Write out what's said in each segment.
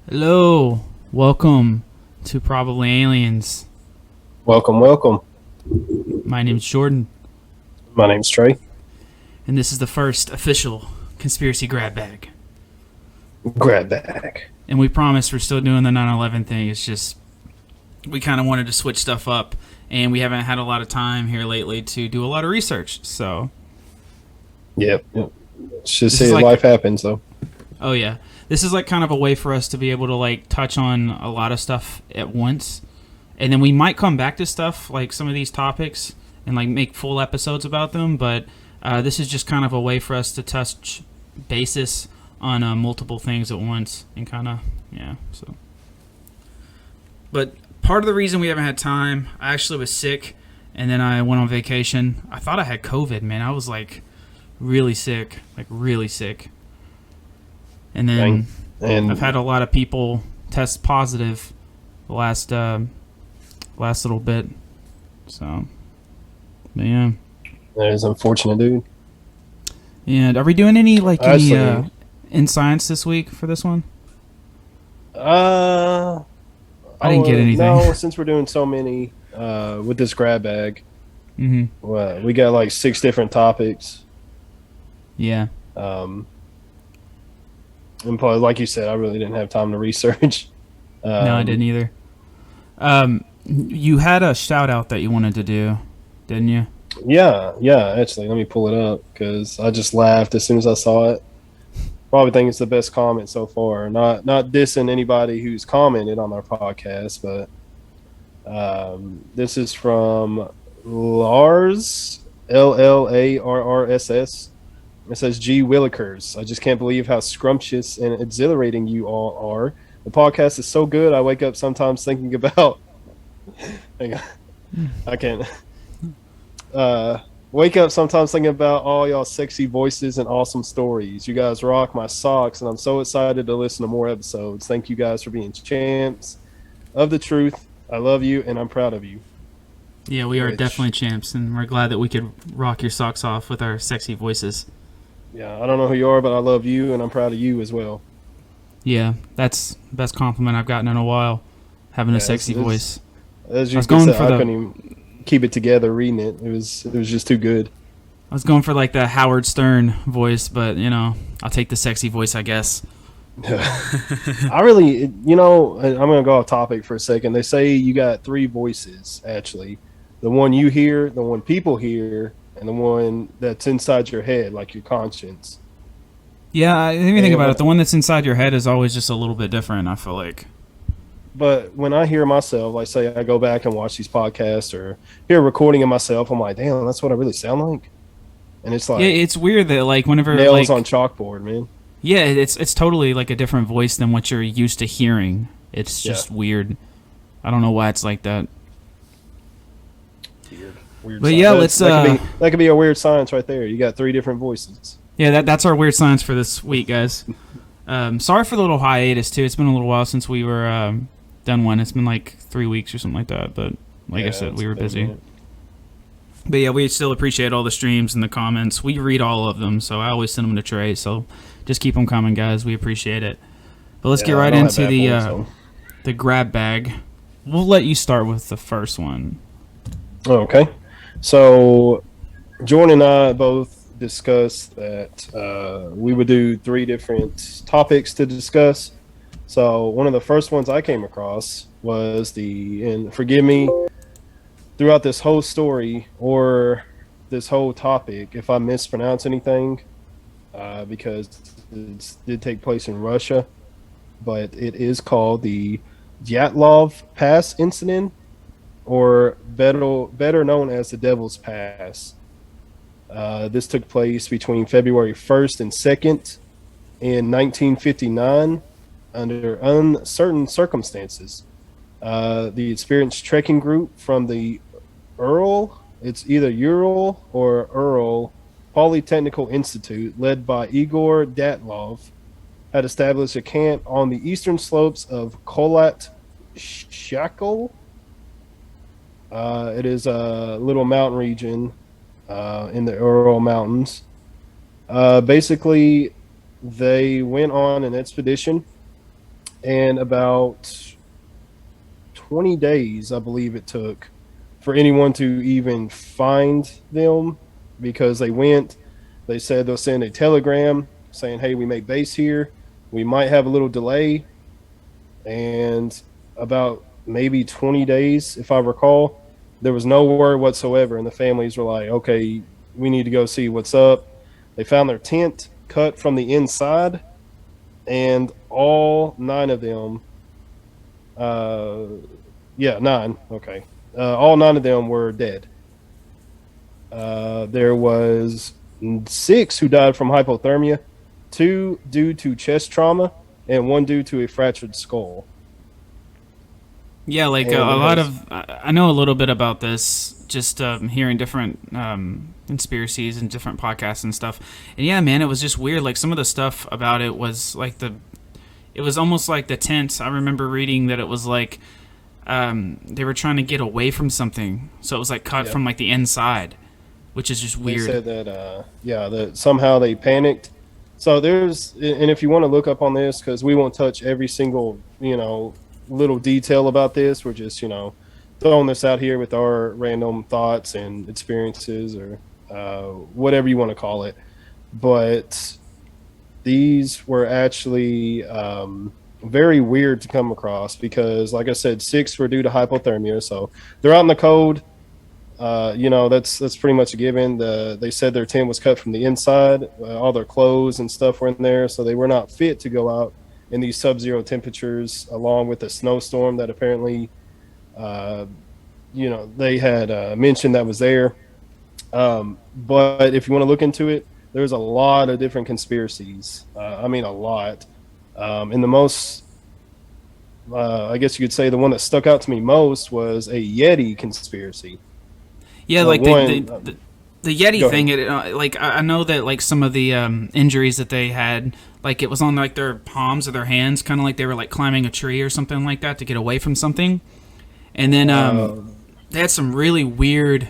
Hello, welcome to Probably Aliens. Welcome, welcome. My name's Jordan, My name's Trey. and this is the first official conspiracy grab bag. Grab bag. And we promise we're still doing the 9/11 thing. It's just we kind of wanted to switch stuff up, and we haven't had a lot of time here lately to do a lot of research. So, Yep. It's just This is say like- life happens though. oh yeah, this is like kind of a way for us to be able to like touch on a lot of stuff at once, and then we might come back to stuff like some of these topics and like make full episodes about them. But this is just kind of a way for us to touch basis on multiple things at once and kind of So, but part of the reason we haven't had time, I actually was sick, and then I went on vacation. I thought I had COVID, man. I was like really sick, and then And I've had a lot of people test positive the last little bit. So, but yeah. that is unfortunate, dude. And are we doing any Actually- in science this week for this one? I didn't get anything. No, since we're doing so many with this grab bag, Mm-hmm. well, we got like 6 different topics. Yeah. And plus, like you said, I really didn't have time to research. No, I didn't either. You had a shout out that you wanted to do, didn't you? Yeah. Actually, let me pull it up because I just laughed as soon as I saw it. Probably think it's the best comment so far. Not dissing anybody who's commented on our podcast, but this is from Lars LLARRSS. It says, "G Willikers, I just can't believe how scrumptious and exhilarating you all are. The podcast is so good. I wake up sometimes thinking about. Hang on, I can't. Wake up sometimes thinking about all y'all sexy voices and awesome stories. You guys rock my socks, and I'm so excited to listen to more episodes. Thank you guys for being champs of the truth. I love you, and I'm proud of you." Yeah, we are Which- definitely champs, and we're glad that we could rock your socks off with our sexy voices. Yeah, I don't know who you are, but I love you, and I'm proud of you as well. Yeah, that's the best compliment I've gotten in a while. Having a Yeah, sexy it's- voice. As you I was can going say, for I the- couldn't even keep it together reading it. It was just too good. I was going for like the Howard Stern voice, but I'll take the sexy voice, I guess. I really, I'm going to go off topic for a second. They say you got 3 voices, actually. The one you hear, the one people hear, and the one that's inside your head, like your conscience. Yeah, if you think Yeah, about but- it, the one that's inside your head is always just a little bit different, I feel like. But when I hear myself, like say I go back and watch these podcasts or hear a recording of myself, I'm like, damn, that's what I really sound like. And it's like Yeah, it's weird that like whenever nails like on chalkboard, man. yeah, it's totally like a different voice than what you're used to hearing. It's just weird. I don't know why it's like that. Weird But science. yeah, let's, that could be a weird science right there. You got 3 different voices. Yeah, that's our weird science for this week, guys. Sorry for the little hiatus too. It's been a little while since we were done one. It's been like 3 weeks or something like that. But like I Yeah, said, it's we were been a busy. minute. But yeah, we still appreciate all the streams and the comments. We read all of them, so I always send them to Trey. So just keep them coming, guys. We appreciate it. But let's Yeah, get I right don't have into bad the voice, so. the grab bag. We'll let you start with the first one. Okay. So Jordan and I both discussed that we would do 3 different topics to discuss. So one of the first ones I came across was and forgive me throughout this whole story or this whole topic if I mispronounce anything, because it did take place in Russia, but it is called the Dylatov Pass incident, or better known as the Devil's Pass. This took place between February 1st and 2nd in 1959 under uncertain circumstances. The experienced trekking group from the it's either Ural or Ural Polytechnical Institute, led by Igor Datlov, had established a camp on the eastern slopes of Kholat Shakal. It is a little mountain region in the Ural Mountains. Basically, they went on an expedition and about 20 days, I believe it took for anyone to even find them because they said they'll send a telegram saying, hey, we make base here. We might have a little delay. And about maybe 20 days, if I recall, there was no word whatsoever. And the families were like, okay, we need to go see what's up. They found their tent cut from the inside, and all nine of them, uh, yeah, nine, okay. All nine of them were dead. There was six who died from hypothermia, two due to chest trauma, and one due to a fractured skull. Yeah, like And a it lot has, of I know a little bit about this, just hearing different conspiracies and different podcasts and stuff. And yeah, man, it was just weird. Like some of the stuff about it was like it was almost like the tent. I remember reading that it was like they were trying to get away from something, so it was like cut yeah. from like the inside, which is just They weird. said that, yeah, that somehow they panicked. So and if you want to look up on this, because we won't touch every single, little detail about this. We're just, throwing this out here with our random thoughts and experiences or whatever you want to call it. But these were actually very weird to come across because, like I said, six were due to hypothermia. So they're out in the cold. That's pretty much a given. They said their tent was cut from the inside. All their clothes and stuff were in there, so they were not fit to go out in these sub-zero temperatures, along with a snowstorm that apparently, they had mentioned that was there. But if you want to look into it, there's a lot of different conspiracies. I mean, a lot. And the most, I guess you could say, the one that stuck out to me most was a Yeti conspiracy. Yeah, like One, the Yeti go thing. ahead. Like I know that like some of the injuries that they had, like it was on like their palms or their hands, kind of like they were like climbing a tree or something like that to get away from something. And then they had some really weird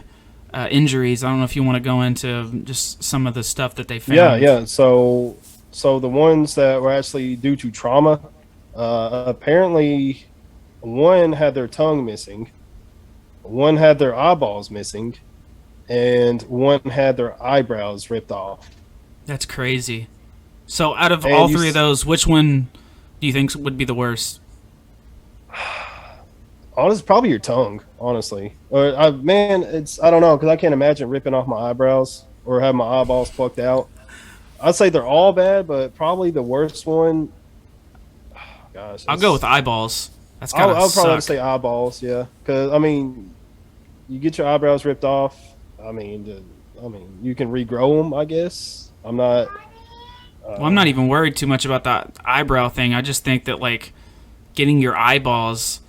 injuries. I don't know if you want to go into just some of the stuff that they found. Yeah. So the ones that were actually due to trauma, apparently, one had their tongue missing, one had their eyeballs missing, and one had their eyebrows ripped off. That's crazy. So out of And all three of those, which one do you think would be the worst? Honestly, probably your tongue. Honestly, man, I don't know because I can't imagine ripping off my eyebrows or having my eyeballs plucked out. I'd say they're all bad, but probably the worst one. Gosh, I'll go with eyeballs. That's I'll gotta probably suck. say eyeballs. Yeah, because I mean, you get your eyebrows ripped off. I mean, you can regrow them. I guess I'm not. Well, I'm not even worried too much about that eyebrow thing. I just think that like getting your eyeballs,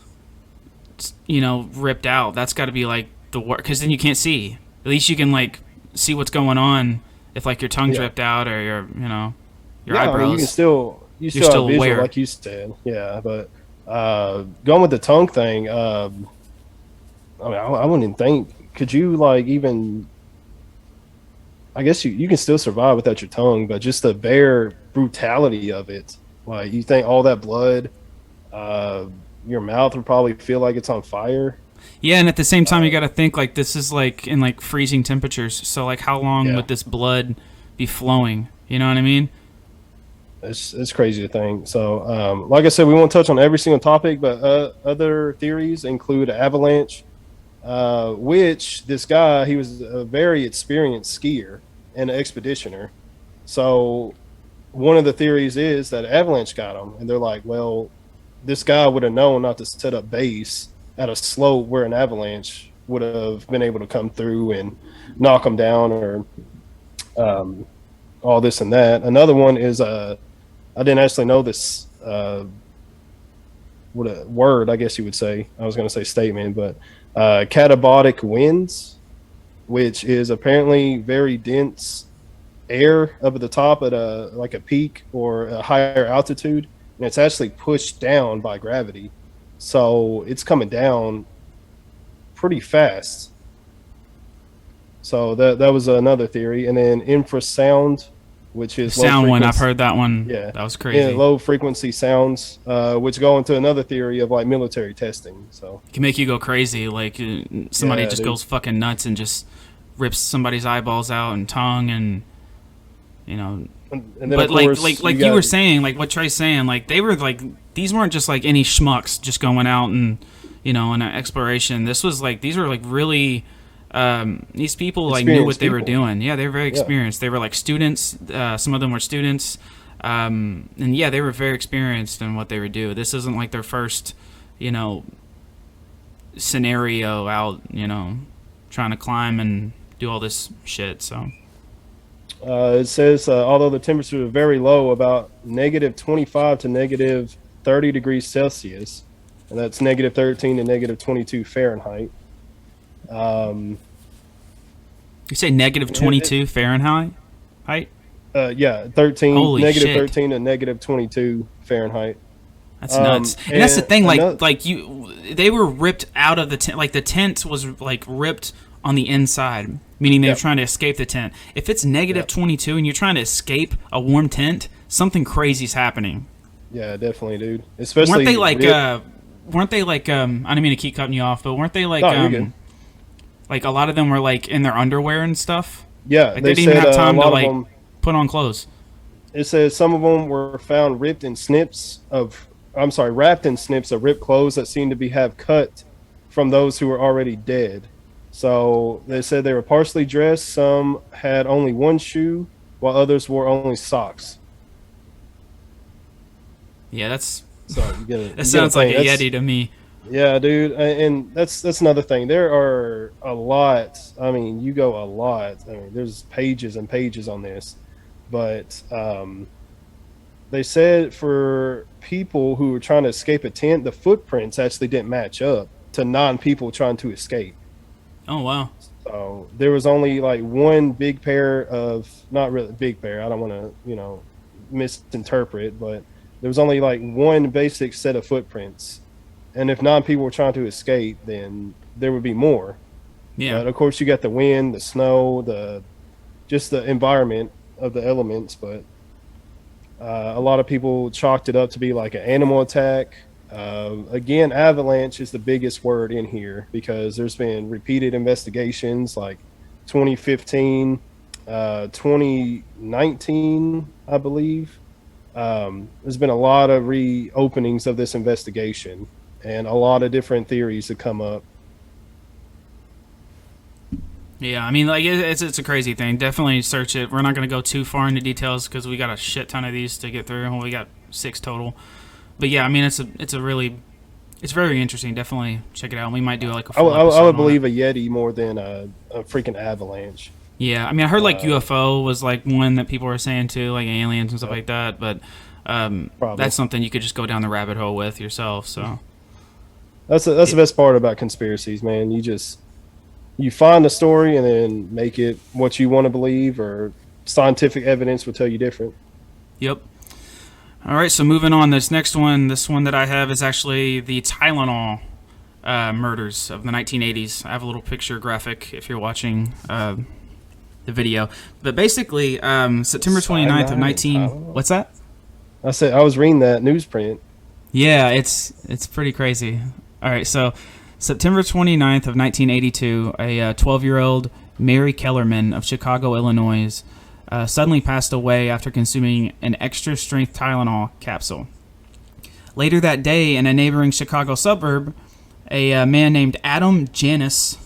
ripped out. That's got to be like the worst because then you can't see. At least you can like see what's going on if like your tongue's Yeah. ripped out or your Yeah, I eyebrows. mean, you can still You're have still visual, aware. like you said. Yeah, but going with the tongue thing, I mean, I wouldn't even think. Could you like even? I guess you can still survive without your tongue, but just the bare brutality of it, like you think all that blood, your mouth would probably feel like it's on fire. Yeah, and at the same time, you got to think like this is like in like freezing temperatures. So like, how long Yeah. would this blood be flowing? You know what I mean? It's crazy to think. So, like I said, we won't touch on every single topic, but other theories include avalanche, which this guy, he was a very experienced skier and an expeditioner. So, one of the theories is that avalanche got him, and they're like, well, this guy would have known not to set up base at a slope where an avalanche would have been able to come through and knock him down or all this and that. Another one is I didn't actually know this what a word I guess you would say. I was going to say statement, but catabolic winds, which is apparently very dense air up at the top at a peak or a higher altitude, and it's actually pushed down by gravity, so it's coming down pretty fast. So that was another theory. And then infrasound which is sound one. I've heard that one. Yeah, that was crazy. Yeah, low frequency sounds, which go into another theory of like military testing. So it can make you go crazy. Like somebody just goes fucking nuts and just rips somebody's eyeballs out and tongue and and then but like you were saying, like what Trey's saying, like they were like these weren't just like any schmucks just going out and in an exploration. This was like these were like really these people like knew what they were doing. Yeah, they were very experienced. They were like students. Some of them were students, and yeah, they were very experienced in what they would do. This isn't like their first scenario out trying to climb and do all this shit. So it says although the temperatures are very low, about -25 to -30 degrees Celsius, and that's -13 to -22 Fahrenheit. You say -22 Fahrenheit? Height? Yeah, 13. Holy negative shit. 13 to -22 Fahrenheit. That's nuts. And that's the thing. They were ripped out of the tent. Like the tent was like ripped on the inside, meaning they were trying to escape the tent. If it's -22 and you're trying to escape a warm tent, something crazy's happening. Yeah, definitely, dude. Especially weren't they like? I didn't mean to keep cutting you off, but weren't they like? Like a lot of them were like in their underwear and stuff. Yeah, like, they didn't even have time to like put on clothes. It says some of them were found wrapped in snips of ripped clothes that seemed to have cut from those who were already dead. So they said they were partially dressed. Some had only one shoe, while others wore only socks. Yeah, that's. So that sounds like a Yeti to me. Yeah, dude, and that's another thing. There are a lot. I mean, you go a lot. I mean, there's pages and pages on this, but they said for people who were trying to escape a tent, the footprints actually didn't match up to non-people trying to escape. Oh wow! So there was only like one big pair of, not really big pair. I don't want to misinterpret, but there was only like one basic set of footprints. And if non-people were trying to escape, then there would be more. Yeah. But of course, you got the wind, the snow, just the environment of the elements. But a lot of people chalked it up to be like an animal attack. Again, avalanche is the biggest word in here because there's been repeated investigations like 2015, 2019, I believe. There's been a lot of reopenings of this investigation. And a lot of different theories that come up. Yeah, I mean, like it's a crazy thing. Definitely search it. We're not going to go too far into details because we got a shit ton of these to get through. We got 6 total. But yeah, I mean, it's very interesting. Definitely check it out. We might do like a full episode. I would believe a Yeti more than a freaking avalanche. Yeah, I mean, I heard like UFO was like one that people were saying too, like aliens and stuff like that. But that's something you could just go down the rabbit hole with yourself. So. That's the best part about conspiracies, man. You find a story and then make it what you want to believe, or scientific evidence will tell you different. Yep. All right, so moving on. This one that I have is actually the Tylenol murders of the 1980s. I have a little picture graphic if you're watching the video. But basically, September 29th of 19... What's that? I said I was reading that newsprint. Yeah, it's pretty crazy. All right, so September 29th of 1982, a 12-year-old Mary Kellerman of Chicago, Illinois, suddenly passed away after consuming an extra-strength Tylenol capsule. Later that day, in a neighboring Chicago suburb, a man named Adam Janis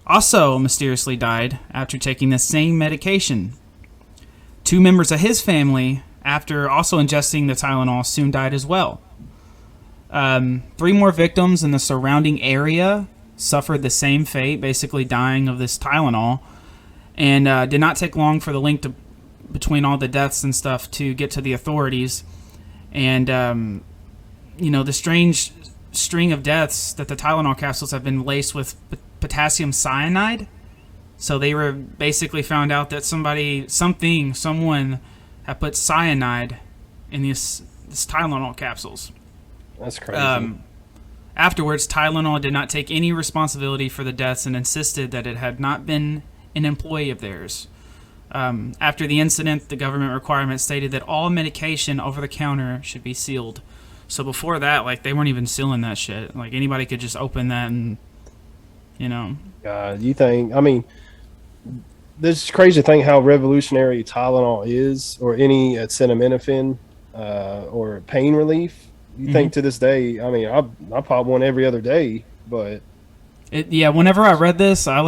also mysteriously died after taking the same medication. 2 members of his family, after also ingesting the Tylenol, soon died as well. 3 more victims in the surrounding area suffered the same fate, basically dying of this Tylenol, and did not take long for the link between all the deaths and stuff to get to the authorities. And, the strange string of deaths that the Tylenol capsules have been laced with potassium cyanide. So they were basically found out that someone had put cyanide in this Tylenol capsules. That's crazy. Afterwards, Tylenol did not take any responsibility for the deaths and insisted that it had not been an employee of theirs. After the incident, the government requirement stated that all medication over the counter should be sealed. So before that, like, they weren't even sealing that shit. Like, anybody could just open that and, you know. God, you think? I mean, this crazy thing how revolutionary Tylenol is, or any acetaminophen, or pain relief. You think to this day? I mean, I pop one every other day, but Whenever I read this, I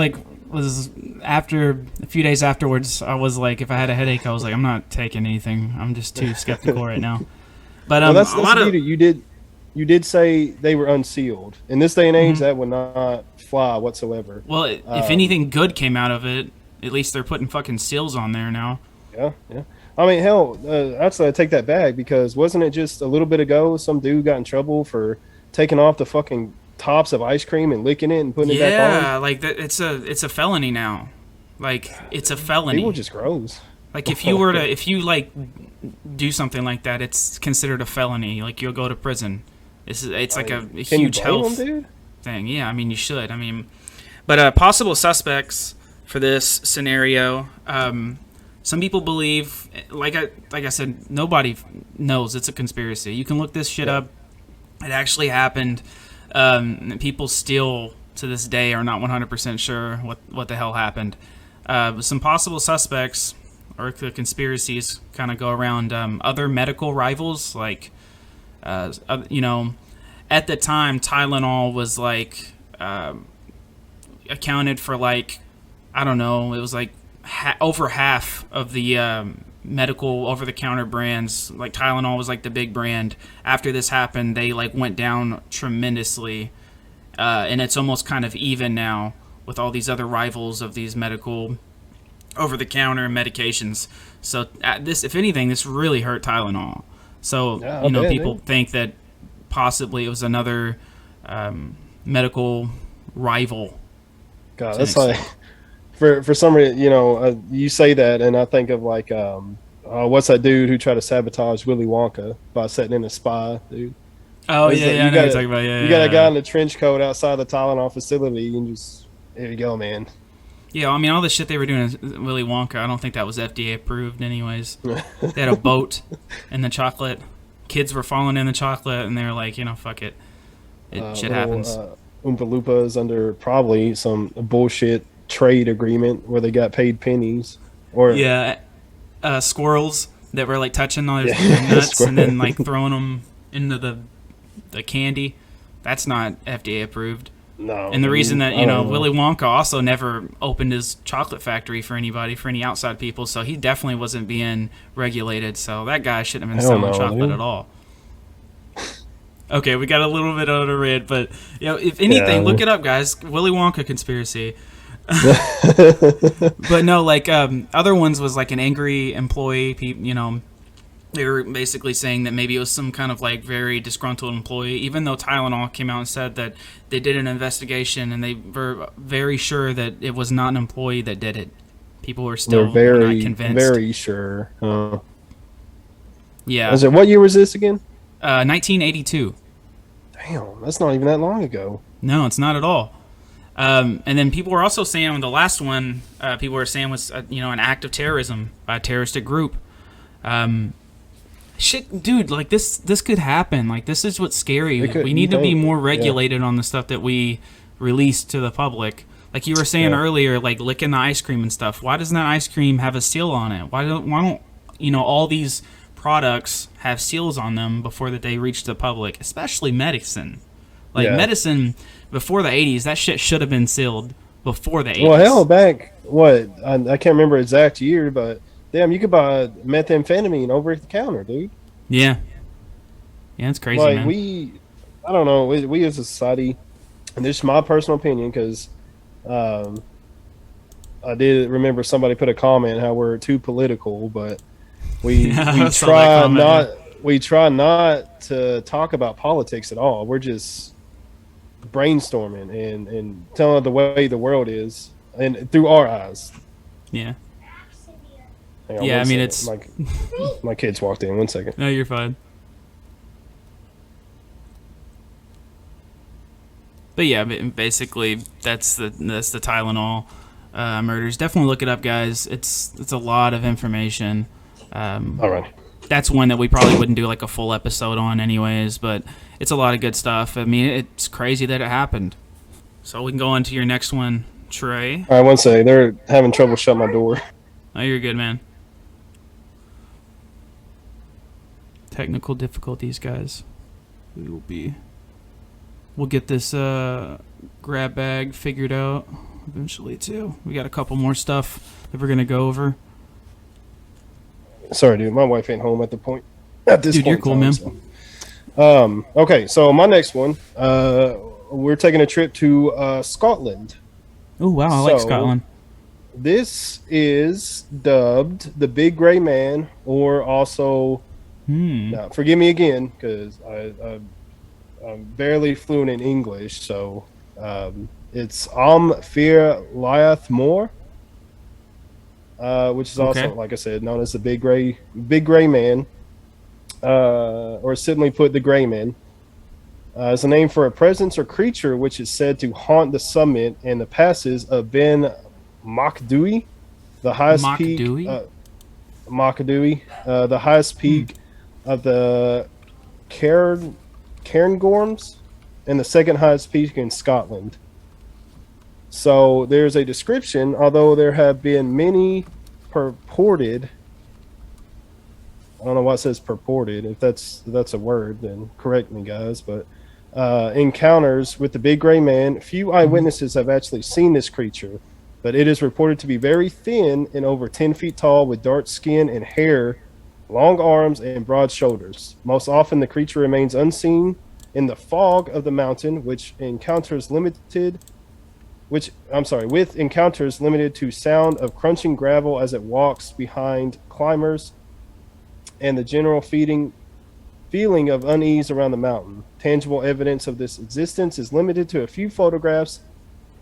was after a few days afterwards. I was like, if I had a headache, I was like, I'm not taking anything. I'm just too skeptical right now. But well, that's the beauty. You did say they were unsealed. In this day and age, that would not fly whatsoever. Well, if anything good came out of it, at least they're putting fucking seals on there now. Yeah. I mean, hell, actually, I take that back, because wasn't it just a little bit ago some dude got in trouble for taking off the fucking tops of ice cream and licking it and putting it back on? Yeah, like it's a felony now. Like, it's a felony. People just gross. Like, if you like do something like that, it's considered a felony. Like, you'll go to prison. It's like a huge health thing. Yeah, I mean, you should. I mean, but possible suspects for this scenario. Some people believe, like I said, nobody knows. It's a conspiracy. You can look this shit up. It actually happened. People still, to this day, are not 100% sure what the hell happened. Some possible suspects or the conspiracies kind of go around other medical rivals. Like, you know, at the time, Tylenol was like accounted for, like, I don't know, it was like over half of the medical over-the-counter brands. Like, Tylenol was like the big brand. After this happened, they like went down tremendously, and it's almost kind of even now with all these other rivals of these medical over-the-counter medications. So this, if anything, this really hurt Tylenol. So people think that possibly it was another medical rival. God, that's like, for some reason, you say that, and I think of like, what's that dude who tried to sabotage Willy Wonka by setting in a spy, dude? Oh, yeah, I know what you're talking about. You got a guy in a trench coat outside the Tylenol facility, and just, there you go, man. Yeah, I mean, all the shit they were doing in Willy Wonka, I don't think that was FDA approved anyways. They had a boat in the chocolate. Kids were falling in the chocolate, and they were like, fuck it. Shit happens. Oompa Loompas under probably some bullshit trade agreement where they got paid pennies. Or squirrels that were like touching all their nuts and then like throwing them into the candy. That's not FDA approved. No. And the reason that Willy Wonka also never opened his chocolate factory for anybody, for any outside people, so he definitely wasn't being regulated. So that guy shouldn't have been selling chocolate at all. Okay, we got a little bit on a rant, but if anything, look it up, guys. Willy Wonka conspiracy. But no, like other ones was like an angry employee. They were basically saying that maybe it was some kind of like very disgruntled employee, even though Tylenol came out and said that they did an investigation and they were very sure that it was not an employee that did it. People were still not convinced. Very sure. Yeah. What year was this again? 1982. Damn, that's not even that long ago. No, it's not at all. And then people were also saying on the last one, people were saying was an act of terrorism by a terroristic group. Shit, dude, like this could happen. Like, this is what's scary. We need to be more regulated on the stuff that we release to the public. Like you were saying earlier, like licking the ice cream and stuff. Why doesn't that ice cream have a seal on it? Why don't all these products have seals on them before that they reach the public, especially medicine. Like medicine before the 80s, that shit should have been sealed before the 80s. Well, hell, back I can't remember exact year, but damn, you could buy methamphetamine over the counter, dude. Yeah, it's crazy, like, man. I don't know, we as a society, and this is my personal opinion, because I did remember somebody put a comment how we're too political, but we try not to talk about politics at all. We're just brainstorming and telling the way the world is, and through our eyes. Yeah. I mean, it's my kids walked in. 1 second. No, you're fine. But yeah, basically that's the Tylenol. Murders. Definitely look it up, guys. It's a lot of information. All right. That's one that we probably wouldn't do like a full episode on anyways, but it's a lot of good stuff. I mean, it's crazy that it happened. So we can go on to your next one, Trey. All right, one second. They're having trouble shutting my door. Oh, you're good, man. Technical difficulties, guys. We'll get this grab bag figured out eventually too. We got a couple more stuff that we're gonna go over. Sorry, dude. My wife ain't home at this point. Dude, you're cool, man. So. Okay, so my next one, we're taking a trip to Scotland. Oh wow, I like Scotland. This is dubbed the Big Gray Man, or also, now, forgive me again because I'm barely fluent in English, so it's Fear Liath Moor, which is also, like I said, known as the Big Gray Man, or simply put, the Gray Man. It's a name for a presence or creature which is said to haunt the summit and the passes of Ben Macdui, the highest peak. Macdui, the highest peak of the Cairngorms, and the second highest peak in Scotland. So there's a description, although there have been many purported. I don't know why it says purported. If that's a word, then correct me, guys. But encounters with the Big Gray Man. Few eyewitnesses have actually seen this creature, but it is reported to be very thin and over 10 feet tall, with dark skin and hair, long arms, and broad shoulders. Most often, the creature remains unseen in the fog of the mountain, with encounters limited to sound of crunching gravel as it walks behind climbers, and the general feeling of unease around the mountain. Tangible evidence of this existence is limited to a few photographs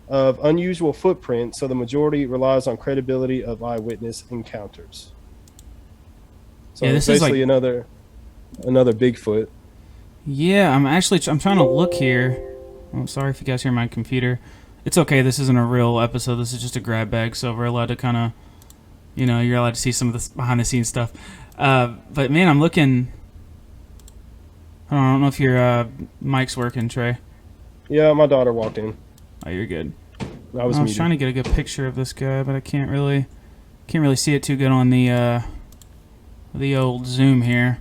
of unusual footprints, so the majority relies on credibility of eyewitness encounters. So this basically is like another Bigfoot. Yeah, I'm trying to look here. I'm sorry if you guys hear my computer. It's okay. This isn't a real episode. This is just a grab bag, so we're allowed to kind of, you're allowed to see some of this behind the scenes stuff. But man, I'm looking. I don't know if your mic's working, Trey. Yeah, my daughter walked in. Oh, you're good. I was trying to get a good picture of this guy, but I can't really see it too good on the old zoom here.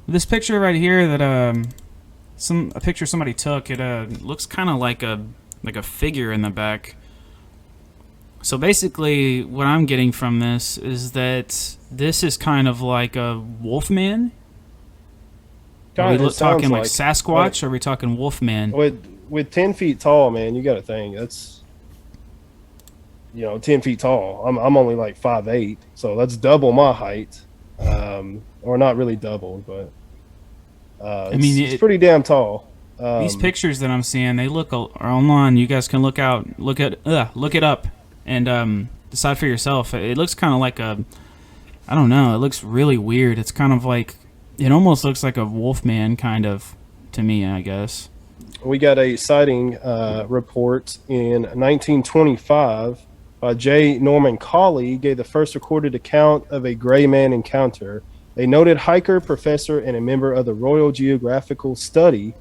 This picture right here that a picture somebody took. It looks kind of like a figure in the back. So basically, what I'm getting from this is that this is kind of like a wolfman. Are we talking like Sasquatch, or are we talking wolfman? With 10 feet tall, man, you got to think that's 10 feet tall. I'm only like 5'8", so that's double my height. Or not really double, but it's pretty damn tall. These pictures that I'm seeing, they are online. You guys can look it up, and decide for yourself. It looks kind of like I don't know. It looks really weird. It's kind of like, it almost looks like a wolfman, kind of, to me, I guess. We got a sighting report in 1925 by J. Norman Cawley, gave the first recorded account of a gray man encounter. A noted hiker, professor, and a member of the Royal Geographical Society,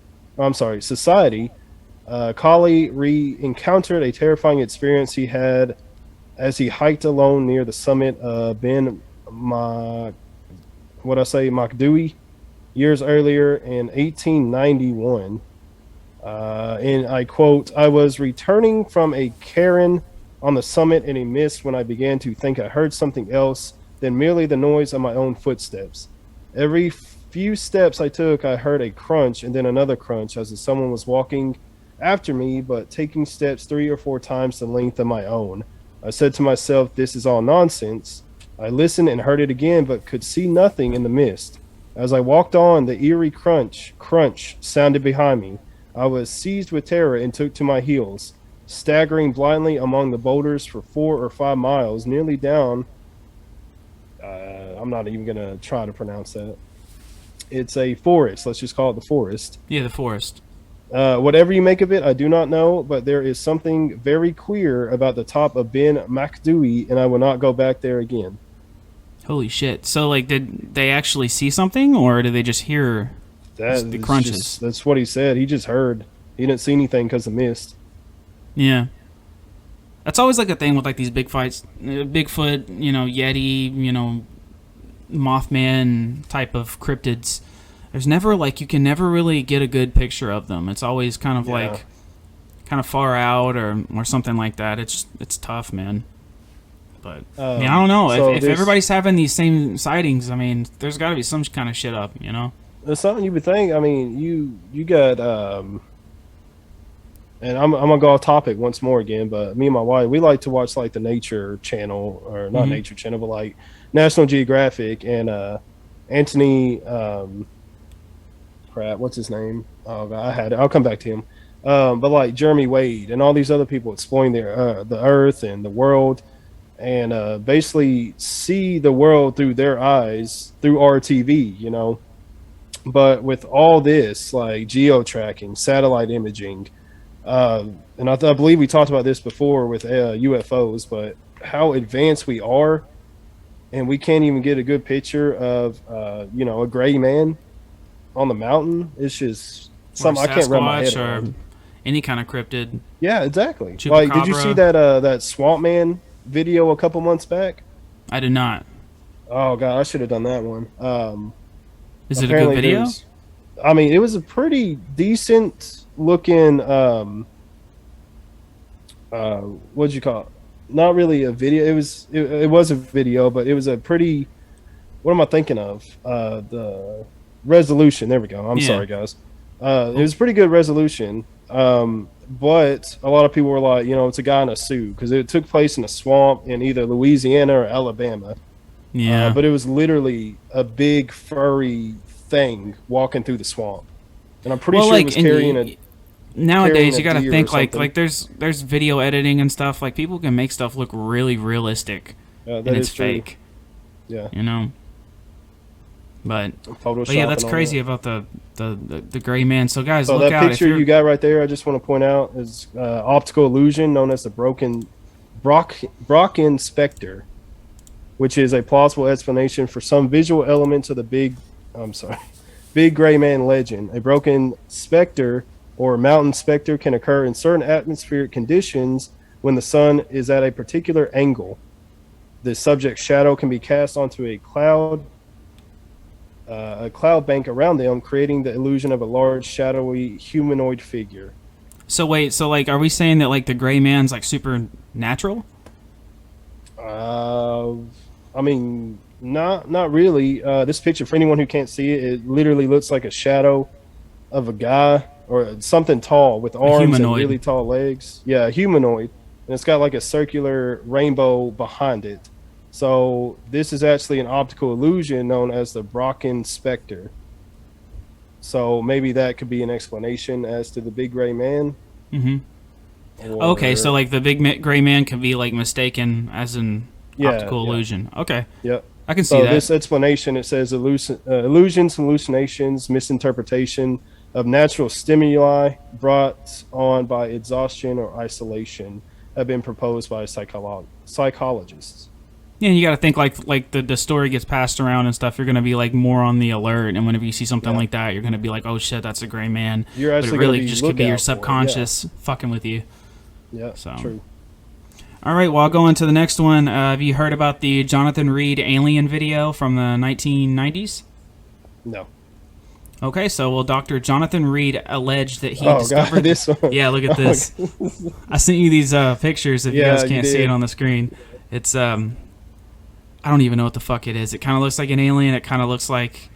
Cawley re-encountered a terrifying experience he had as he hiked alone near the summit of Macdui years earlier in 1891. And I quote, "I was returning from a cairn on the summit in a mist when I began to think I heard something else than merely the noise of my own footsteps. Every few steps I took, I heard a crunch and then another crunch, as if someone was walking after me, but taking steps 3 or 4 times the length of my own. I said to myself, this is all nonsense. I listened and heard it again, but could see nothing in the mist. As I walked on, the eerie crunch sounded behind me. I was seized with terror and took to my heels, staggering blindly among the boulders for 4 or 5 miles, nearly down. I'm not even going to try to pronounce that. It's a forest. Let's just call it the forest. Yeah, the forest. Whatever you make of it, I do not know, but there is something very queer about the top of Ben Macdui, and I will not go back there again. Holy shit! So like, did they actually see something, or did they just hear the crunches? That's what he said. He just heard. He didn't see anything because of mist. Yeah. That's always like a thing with like these big fights, Bigfoot, Yeti, Mothman type of cryptids. There's never you can never really get a good picture of them. It's always kind of far out or something like that. It's tough, man. But I don't know. So if everybody's having these same sightings, I mean, there's got to be some kind of shit up, There's something you would think. I mean, you got and I'm gonna go off topic once more again, but me and my wife, we like to watch like the Nature Channel, or not Nature Channel, but like National Geographic, and Anthony, what's his name? Oh God, I had it. I'll come back to him. But like Jeremy Wade and all these other people exploring the Earth and the world, and basically see the world through their eyes, through our TV, But with all this, like geo-tracking, satellite imaging, and I believe we talked about this before with UFOs, but how advanced we are, and we can't even get a good picture of, a gray man on the mountain. It's just something I can't wrap my head around. Any kind of cryptid. Yeah, exactly. Chupacabra. Like, did you see that Swamp Man video a couple months back? I did not. Oh God, I should have done that one. Is it a good video? I mean, it was a pretty decent looking what'd you call it? Not really a video. It was a video, but it was a pretty, what am I thinking of? The resolution. There we go. I'm sorry, guys. It was a pretty good resolution. But a lot of people were like, it's a guy in a suit, because it took place in a swamp in either Louisiana or Alabama. Yeah. But it was literally a big furry thing walking through the swamp. And I'm pretty sure it was carrying a... Nowadays, you got to think like there's video editing and stuff. Like, people can make stuff look really realistic, and it's fake. Yeah. But yeah, that's crazy about the gray man. So guys, look out. That picture you got right there, I just want to point out, is optical illusion known as the Brocken specter, which is a plausible explanation for some visual elements of the big gray man legend. A broken specter or mountain specter can occur in certain atmospheric conditions when the sun is at a particular angle. The subject's shadow can be cast onto a cloud bank around them, creating the illusion of a large, shadowy humanoid figure. So wait, are we saying that like the gray man's like supernatural? I mean, not really. This picture, for anyone who can't see it, it literally looks like a shadow of a guy or something tall with arms and really tall legs. Yeah, a humanoid. And it's got like a circular rainbow behind it. So this is actually an optical illusion known as the Brocken specter. So maybe that could be an explanation as to the big gray man. Mm-hmm. Okay, so like the big gray man can be like mistaken as an optical illusion. Okay. Yep. I can see that. So this explanation, it says illusions, hallucinations, misinterpretation of natural stimuli brought on by exhaustion or isolation have been proposed by psychologists. Yeah, you got to think like the story gets passed around and stuff. You're going to be like more on the alert, and whenever you see something like that, you're going to be like, "Oh shit, that's a gray man." You're actually but it really just could be your subconscious fucking with you. Yeah, so true. All right, well, I'll go into the next one. Have you heard about the Johnathan Reid Alien video from the 1990s? No. Okay, so Dr. Johnathan Reid alleged that he discovered... God, this one. Yeah, look at this. I sent you these pictures if you guys can't see it on the screen. It's, I don't even know what the fuck it is. It kind of looks like an alien. It kind of looks like...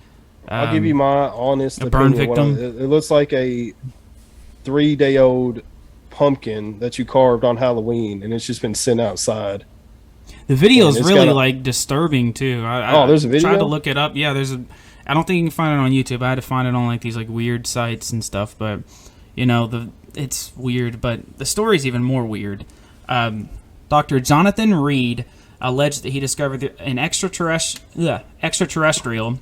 I'll give you my honest opinion. Burn victim. It looks like a 3-day-old pumpkin that you carved on Halloween, and it's just been sitting outside. The video is really like disturbing too. There's a video? I tried to look it up. Yeah, I don't think you can find it on YouTube. I had to find it on like these like weird sites and stuff, but it's weird, but the story's even more weird. Dr. Johnathan Reid alleged that he discovered an extraterrestrial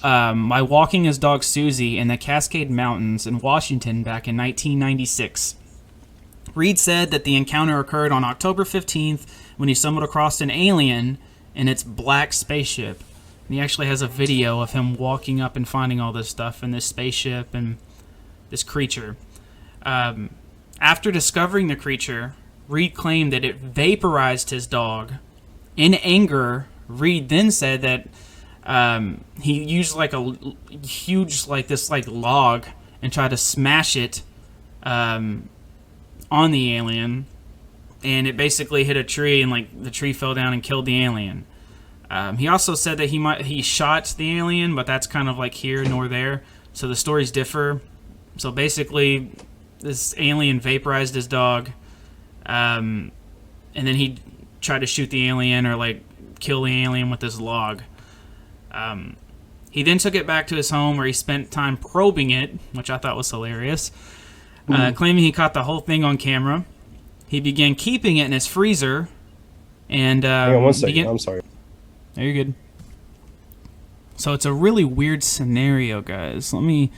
by walking his dog Susie in the Cascade Mountains in Washington back in 1996. Reid said that the encounter occurred on October 15th when he stumbled across an alien in its black spaceship. And he actually has a video of him walking up and finding all this stuff in this spaceship and this creature. After discovering the creature, Reid claimed that it vaporized his dog. In anger, Reid then said that he used like a huge log and tried to smash it on the alien, and it basically hit a tree, and like the tree fell down and killed the alien. He also said that he shot the alien, but that's kind of like here nor there, so the stories differ. So basically, this alien vaporized his dog, and then he tried to shoot the alien or like kill the alien with his log. He then took it back to his home where he spent time probing it, which I thought was hilarious, claiming he caught the whole thing on camera. He began keeping it in his freezer, and hang on one second. I'm sorry. There, you're good. So it's a really weird scenario, guys. Let me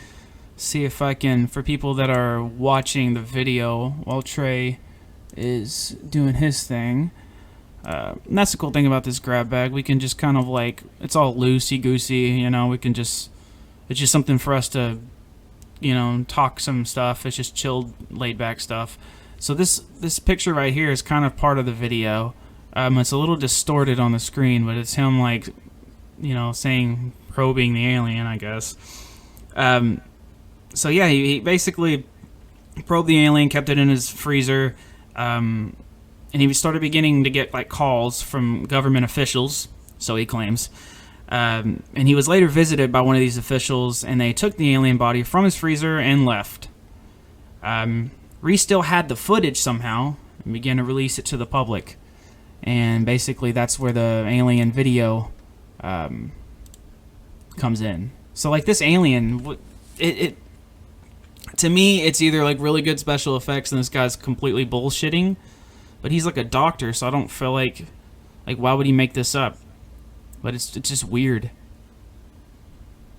see if I can, for people that are watching the video while Trey is doing his thing. And that's the cool thing about this grab bag. We can just kind of like, it's all loosey-goosey, you know, it's just something for us to, you know, talk some stuff. It's just chilled, laid-back stuff. So this picture right here is kind of part of the video. It's a little distorted on the screen, but it's him, like, you know, probing the alien, I guess. So yeah, he basically probed the alien, kept it in his freezer, and he started beginning to get like calls from government officials, so he claims. And he was later visited by one of these officials, and they took the alien body from his freezer and left. Reid still had the footage somehow and began to release it to the public. And basically that's where the alien video comes in. So like this alien, it to me, it's either like really good special effects and this guy's completely bullshitting, but he's like a doctor, so I don't feel like why would he make this up? But it's just weird.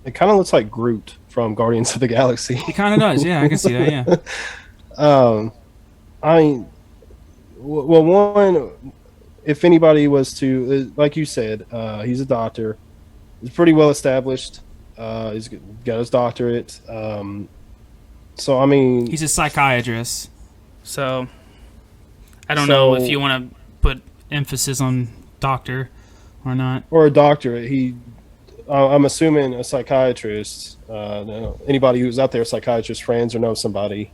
It kind of looks like Groot from Guardians of the Galaxy. It kind of does, yeah. I can see that, yeah. One, if anybody was to, like you said, he's a doctor. He's pretty well established. He's got his doctorate. So, I mean... He's a psychiatrist. So, I don't know if you want to put emphasis on doctor or not. Or a doctorate. I'm assuming a psychiatrist. Anybody who's out there, psychiatrist friends or know somebody.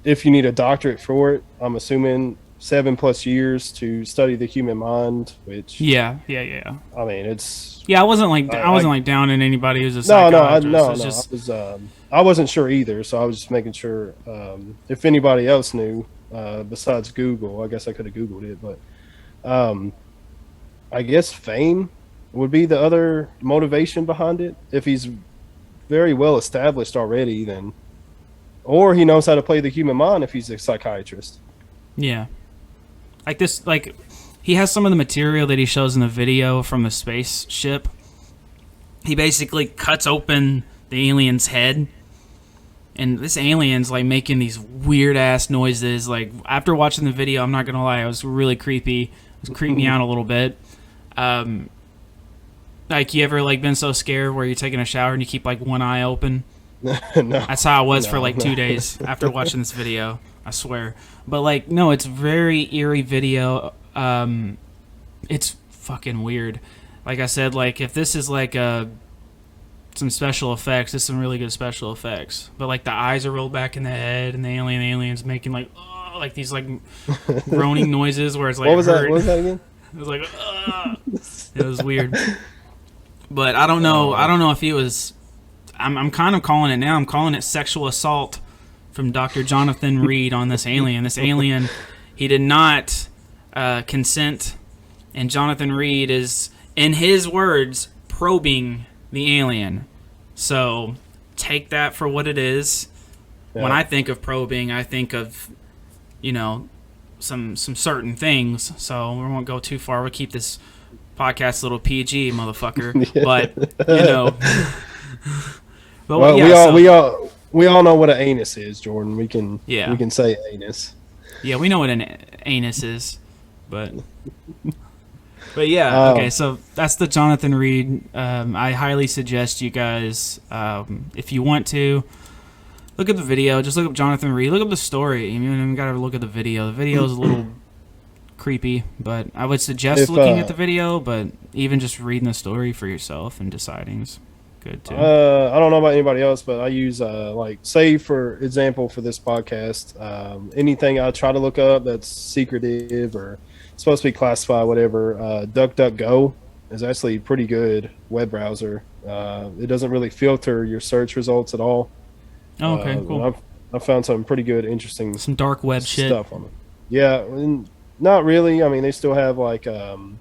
If you need a doctorate for it, I'm assuming 7+ years to study the human mind, which... Yeah. I mean, it's... Yeah, I wasn't like downing anybody who's a psychiatrist. I wasn't sure either, so I was just making sure if anybody else knew besides Google. I guess I could have Googled it, but I guess fame would be the other motivation behind it. If he's very well established already, then, or he knows how to play the human mind if he's a psychiatrist. Yeah, like this, like he has some of the material that he shows in the video from the spaceship. He basically cuts open the alien's head, and this alien's like making these weird ass noises. Like after watching the video, I'm not gonna lie, it was really creepy. It was creeping me out a little bit. Like you ever like been so scared where you're taking a shower and you keep like one eye open? No. That's how I was for like 2 days after watching this video. I swear. But like, no, it's very eerie video. It's fucking weird. Like I said, like if this is like some special effects, there's some really good special effects. But like the eyes are rolled back in the head, and the alien's making like these like groaning noises where it's like what was that again? It was like it was weird. But I don't know. I don't know if he was. I'm kind of calling it now. I'm calling it sexual assault from Dr. Johnathan Reid on this alien. This alien, he did not consent, and Johnathan Reid is, in his words, probing the alien. So take that for what it is. Yeah. When I think of probing, I think of, you know, some certain things. So we won't go too far. We'll keep this podcast's a little PG, motherfucker. Yeah. But you know, but Well, yeah, we all know what an anus is, Jordan. We can say anus. Yeah, we know what an anus is, but yeah. Okay, so that's the Johnathan Reid. I highly suggest you guys, if you want to, look at the video. Just look up Johnathan Reid. Look up the story. You even got to look at the video. The video is a little creepy, but I would suggest looking at the video. But even just reading the story for yourself and deciding is good too. I don't know about anybody else, but I use like, say for example for this podcast, anything I try to look up that's secretive or supposed to be classified, whatever. DuckDuckGo is actually a pretty good web browser. It doesn't really filter your search results at all. Oh, okay, cool. I've found some pretty good, interesting, some dark web stuff on it. Yeah, not really. I mean, they still have like, on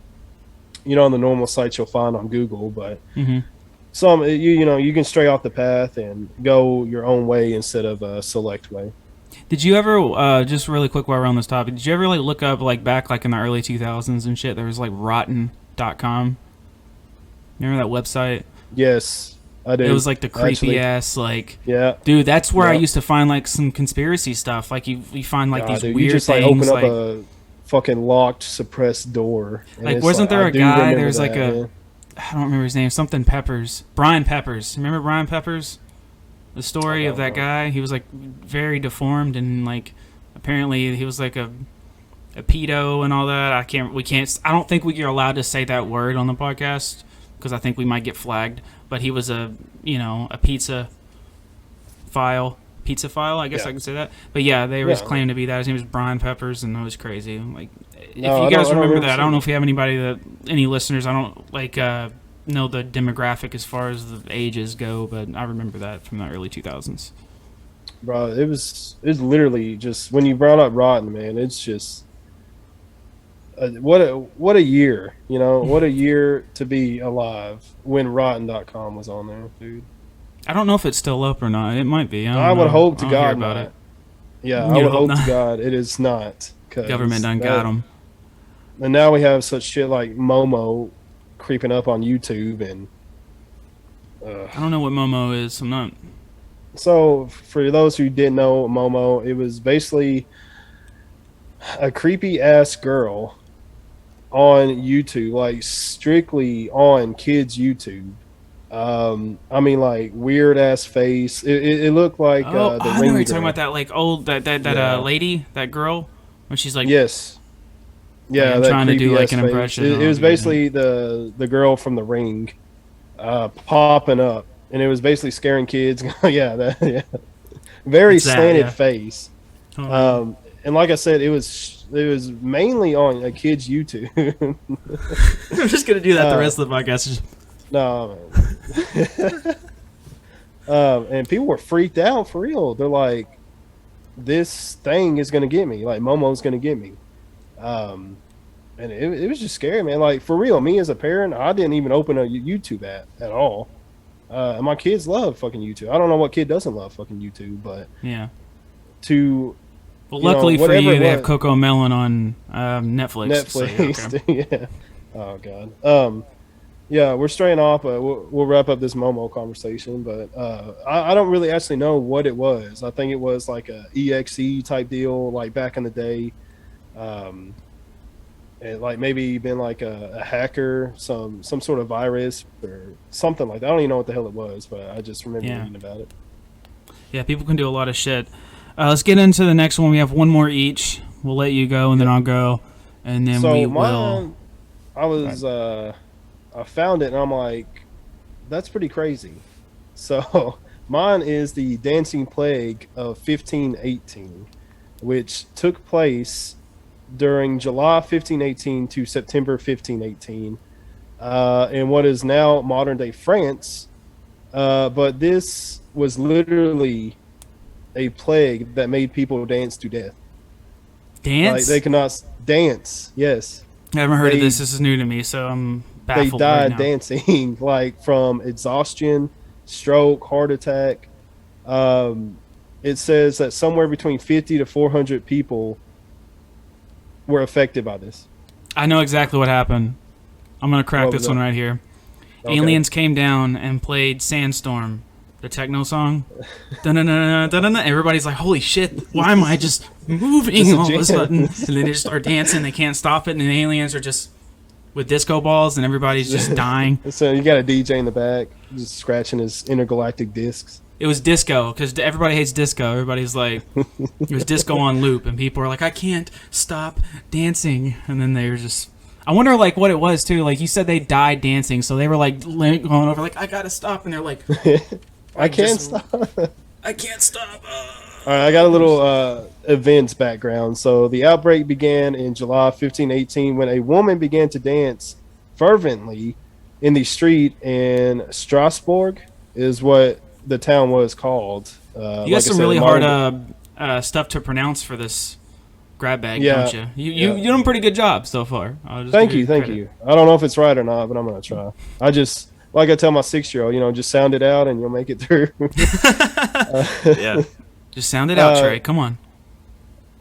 the normal sites you'll find on Google, but some you can stray off the path and go your own way instead of a select way. Did you ever, just really quick while we're on this topic, did you ever like look up like back like in the early 2000s and shit? There was like rotten.com. Remember that website? Yes, I did. It was like the creepy ass, like, yeah, dude. That's where I used to find like some conspiracy stuff. Like you find like these weird you just, things. Like open up a fucking locked, suppressed door. Like, wasn't there a guy? There's like I don't remember his name. Something Peppers. Brian Peppers. Remember Brian Peppers? The story of that guy. He was like very deformed and like apparently he was like a pedo and all that. I don't think we are allowed to say that word on the podcast because I think we might get flagged. But he was a pizza file, I guess I can say that. But yeah, they was claiming to be that. His name was Brian Peppers, and it was crazy. Like, if you guys remember that, I don't know if you have any listeners. I don't know the demographic as far as the ages go, but I remember that from the early 2000s. Bro, it was literally just when you brought up Rotten, man. It's just what a year, what a year to be alive when Rotten.com was on there, dude. I don't know if it's still up or not. It might be. I would hope to God about it. Yeah, I would hope to God it is not. Government done got them. And now we have such shit like Momo creeping up on YouTube, and I don't know what Momo is. I'm not. So for those who didn't know Momo, it was basically a creepy ass girl on YouTube, like strictly on kids' YouTube. I mean, like weird ass face. It looked like the I know you're talking about that like old that lady, that girl, when she's like yeah, like, trying to do like an impression. It was basically the girl from The Ring popping up, and it was basically scaring kids. Very slanted face. And like I said, it was mainly on a kid's YouTube. I'm just gonna do that the rest of the podcast. No, and people were freaked out for real. They're like, "This thing is gonna get me. Like Momo's gonna get me." And it was just scary, man. Like for real, me as a parent, I didn't even open a YouTube app at all. And my kids love fucking YouTube. I don't know what kid doesn't love fucking YouTube, but yeah. Well, luckily for you, they have Coco Melon on Netflix. So, okay. Yeah. Oh God. Yeah, we're straying off. We'll wrap up this Momo conversation, but I don't really actually know what it was. I think it was like a EXE type deal, like back in the day. And like maybe been like a hacker, some sort of virus or something like that. I don't even know what the hell it was, but I just remember reading about it. Yeah, people can do a lot of shit. Let's get into the next one. We have one more each. We'll let you go, and then I'll go, and then we will. I found it, and I'm like, that's pretty crazy. So mine is the Dancing Plague of 1518, which took place during July 1518 to September 1518 in what is now modern-day France. But this was literally a plague that made people dance to death. Dance? Like they could not dance. Yes. I haven't heard of this. This is new to me, so I'm baffled. They died right now. dancing, like from exhaustion, stroke, heart attack. It says that somewhere between 50 to 400 people were affected by this. I know exactly what happened I'm gonna crack What was this one that? right here. Okay. Aliens came down and played Sandstorm, the techno song. Dun-dun-dun-dun, dun-dun-dun. Everybody's like, holy shit, why am I just moving Just a all of a jam. sudden? And then they just start dancing, they can't stop it, and the aliens are just with disco balls, and everybody's just dying. So you got a DJ in the back, just scratching his intergalactic discs. It was disco, because everybody hates disco. Everybody's like, it was disco on loop, and people are like, I can't stop dancing. And then they were just... I wonder, like, what it was, too. Like, you said they died dancing, so they were, like, going over, like, I gotta stop. And they're like... I can't stop. I can't stop. All right, I got a little events background. So the outbreak began in July 1518 when a woman began to dance fervently in the street in Strasbourg, is what the town was called. You got some really hard stuff to pronounce for this grab bag, don't you? You done a pretty good job so far. Thank you. I don't know if it's right or not, but I'm gonna try. I just, like I tell my 6-year-old, just sound it out and you'll make it through. Yeah, just sound it out, Trey. Come on.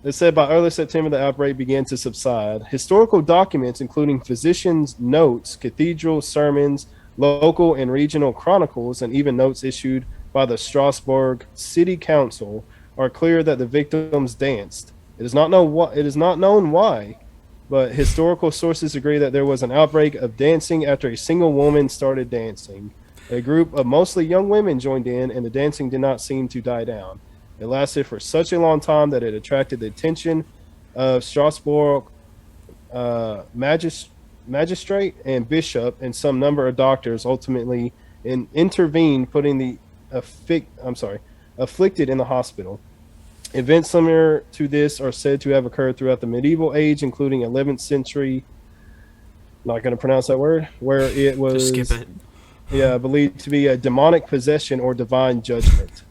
It said by early September the outbreak began to subside. Historical documents, including physicians' notes, cathedral sermons, local and regional chronicles, and even notes issued by the Strasbourg City Council, are clear that the victims danced. It is not known why, but historical sources agree that there was an outbreak of dancing after a single woman started dancing. A group of mostly young women joined in, and the dancing did not seem to die down. It lasted for such a long time that it attracted the attention of Strasbourg magistrate and bishop, and some number of doctors ultimately intervened, putting the afflicted in the hospital. Events similar to this are said to have occurred throughout the medieval age, including 11th century. Not going to pronounce that word. Where it was, just skip it. Yeah, believed to be a demonic possession or divine judgment.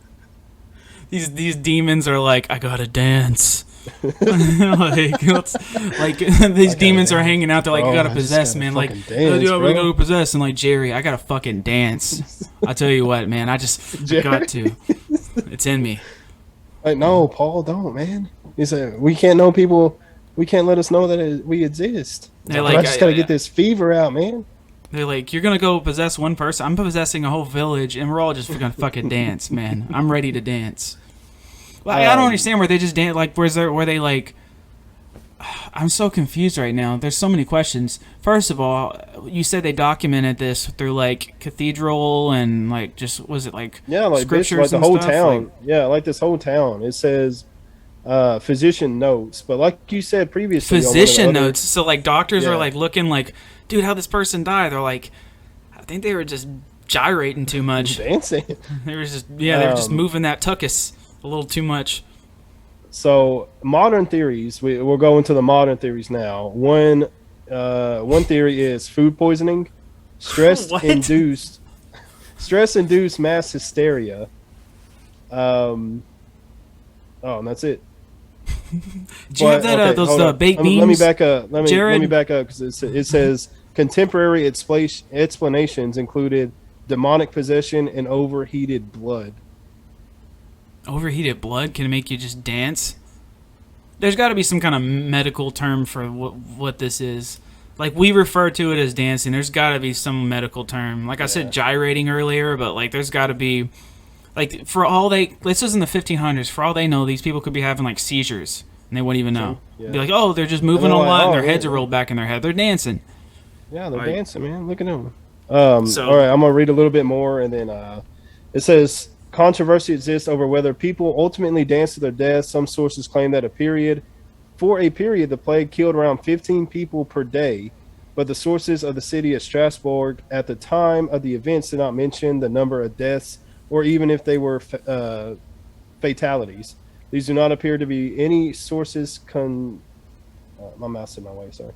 These demons are like, I gotta dance. Like these demons are hanging out. They're like, you gotta possess, man. Like, dance, we bro. gotta possess. And like, Jerry, I gotta fucking dance. I tell you what, man, I got to. It's in me. Like, no, Paul, don't, man. He said, we can't know people. We can't let us know that we exist. They're I just gotta get this fever out, man. They're like, you're gonna go possess one person. I'm possessing a whole village, and we're all just gonna fucking dance, man. I'm ready to dance. Well, I don't understand where they just dance. Like, where they like? I'm so confused right now. There's so many questions. First of all, you said they documented this through like cathedral and like just was it like scriptures like the and whole stuff? town. Like, Yeah, like this whole town. It says physician notes, but like you said previously, physician notes. So like doctors are Yeah. like looking like, dude, how this person died? They're like, I think they were just gyrating too much. dancing. They were just they were just moving that tuchus a little too much. So modern theories, we'll go into the modern theories now. One theory is food poisoning, What? stress-induced mass hysteria. And that's it. Do you have that those baked beans? Let me back up. Let Jared? me back up because it says contemporary explanations included demonic possession and overheated blood. Overheated blood can make you just dance. There's got to be some kind of medical term for what this is. Like, we refer to it as dancing. There's got to be some medical term. Like I said, gyrating earlier, but like there's got to be, like, this was in the 1500s. For all they know, these people could be having like seizures and they wouldn't even know. Yeah. Be like, oh, they're just moving a like, lot and oh, their heads yeah. are rolled back in their head. They're dancing. Yeah, they're Like- dancing, man. Look at them. So- all right, I'm gonna read a little bit more, and then it says controversy exists over whether people ultimately dance to their death. Some sources claim that for a period, the plague killed around 15 people per day, but the sources of the city of Strasbourg at the time of the events did not mention the number of deaths or even if they were fatalities. These do not appear to be any sources. My mouse in my way. Sorry.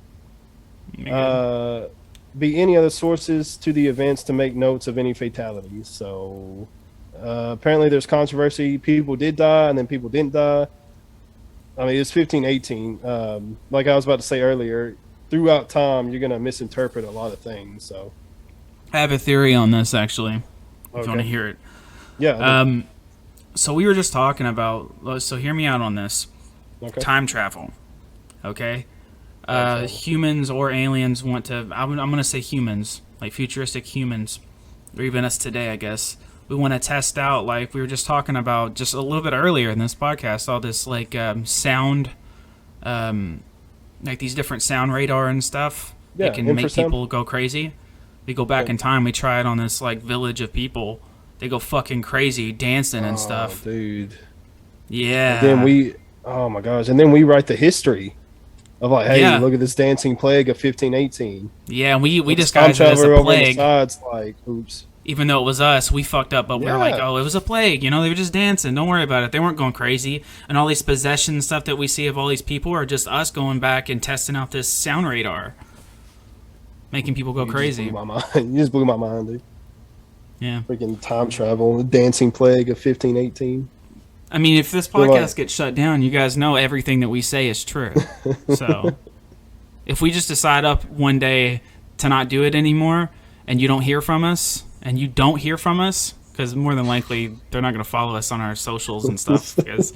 Be any other sources to the events to make notes of any fatalities. So apparently there's controversy. People did die and then people didn't die. I mean, it's 1518. Like I was about to say earlier, throughout time, you're going to misinterpret a lot of things. So I have a theory on this, actually, if you Okay. want to hear it. yeah. So we were just talking about, so hear me out on this. Okay. Time travel. Okay? humans or aliens want to. I'm going to say humans, like futuristic humans, or even us today, I guess. We want to test out, like we were just talking about just a little bit earlier in this podcast, all this like sound, like these different sound radar and stuff that can make people go crazy. We go back in time. We try it on this like village of people. They go fucking crazy, dancing and stuff. Dude. Yeah. And then oh my gosh, and then we write the history of like, hey, look at this dancing plague of 1518. Yeah, and we disguised it as a plague. Sides, like, oops. Even though it was us, we fucked up, but we were like, oh, it was a plague. You know, they were just dancing. Don't worry about it. They weren't going crazy. And all these possession stuff that we see of all these people are just us going back and testing out this sound radar, making people go crazy. You just blew my mind, dude. Yeah. Freaking time travel, the dancing plague of 1518. I mean, if this podcast gets shut down, you guys know everything that we say is true. So if we just decide up one day to not do it anymore and you don't hear from us, because more than likely they're not going to follow us on our socials and stuff, because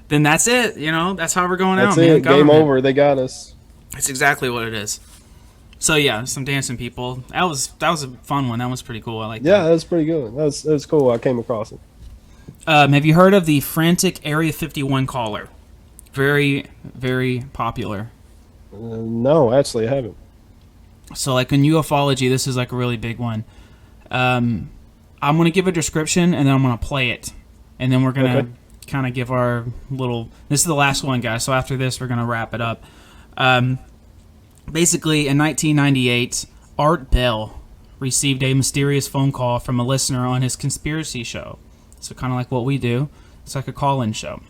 then that's it. You know, that's how we're going out, man. That's it. Game over. They got us. That's exactly what it is. So yeah, some dancing people. That was a fun one. That was pretty cool. I like that. Yeah, that was pretty good. That was cool. I came across it. Have you heard of the Frantic Area 51 caller? Very, very popular. No, actually, I haven't. So, like in ufology, this is like a really big one. I'm going to give a description, and then I'm going to play it. And then we're going to kind of give our little... This is the last one, guys. So after this, we're going to wrap it up. Basically, in 1998, Art Bell received a mysterious phone call from a listener on his conspiracy show. So kind of like what we do. It's like a call-in show.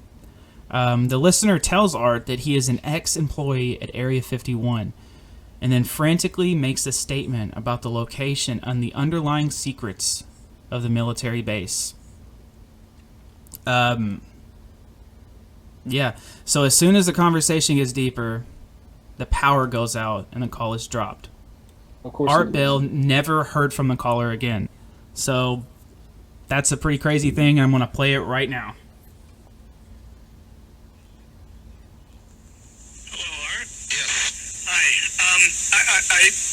The listener tells Art that he is an ex-employee at Area 51, and then frantically makes a statement about the location and the underlying secrets of the military base. Yeah. So as soon as the conversation gets deeper, the power goes out and the call is dropped. Of course. Art Bell never heard from the caller again. So that's a pretty crazy thing. I'm going to play it right now.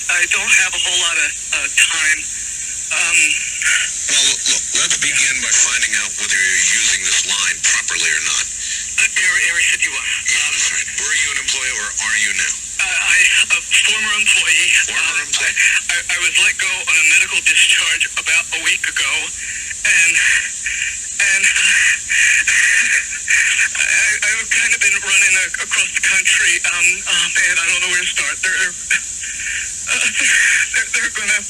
I don't have a whole lot of time. Well, look, let's begin by finding out whether you're using this line properly or not. Area 51. Yeah, that's right. Were you an employee or are you now? A former employee. Former employee. I was let go on a medical discharge about a week ago, and I've kind of been running across the country. Man, I don't know where to start. They're gonna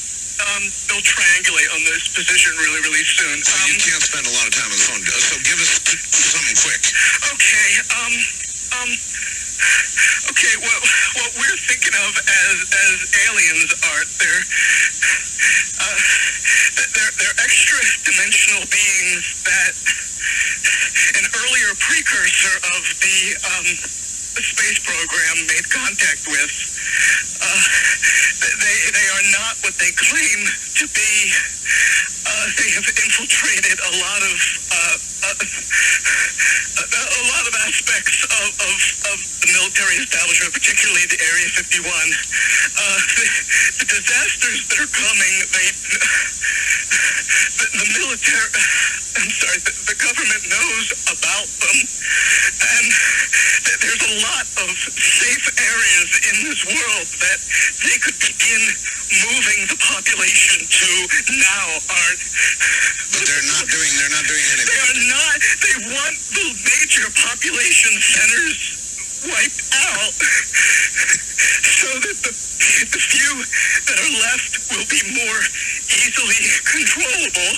they'll triangulate on this position really, really soon. So you can't spend a lot of time on the phone. So give us something quick. Okay. Okay. What we're thinking of as aliens are they're extra dimensional beings that an earlier precursor of the space program made contact with. They are not what they claim to be. They have infiltrated a lot of aspects of the military establishment, particularly the Area 51. The disasters that are coming, the military, the government knows about them, and there's a lot of safe areas in this world that they could begin moving the population to now, Art. But they're not doing anything. They are not. They want the major population centers wiped out so that the few that are left will be more easily controllable.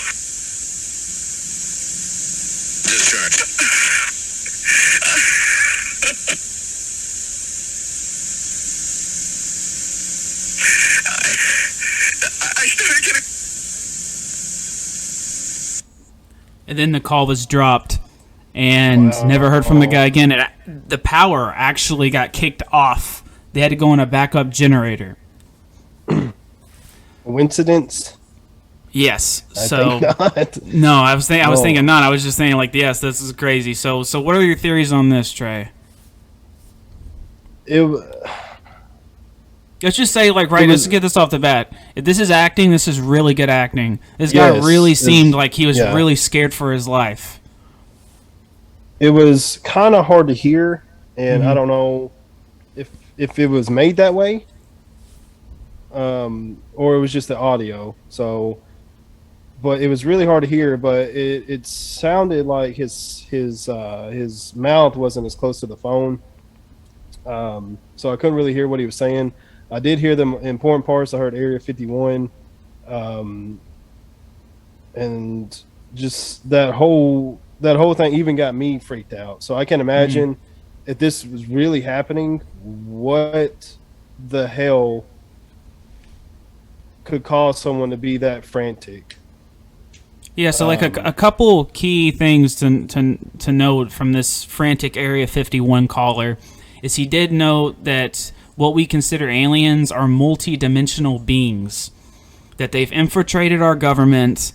Discharge. I started getting... And then the call was dropped and never heard from the guy again. The power actually got kicked off. They had to go on a backup generator. Coincidence? Yes. I think not. No, I was thinking not. I was just saying like, yes, this is crazy. So what are your theories on this, Trey? Let's just say, like, right, let's get this off the bat. If this is acting, this is really good acting. This guy really seemed like he was really scared for his life. It was kind of hard to hear, and I don't know if it was made that way, or it was just the audio. So, but it was really hard to hear. But it sounded like his mouth wasn't as close to the phone, so I couldn't really hear what he was saying. I did hear the important parts. I heard Area 51, and just that whole thing even got me freaked out. So I can imagine if this was really happening, what the hell could cause someone to be that frantic. Yeah, so like a couple key things to note from this frantic Area 51 caller is he did note that what we consider aliens are multi-dimensional beings, that they've infiltrated our government,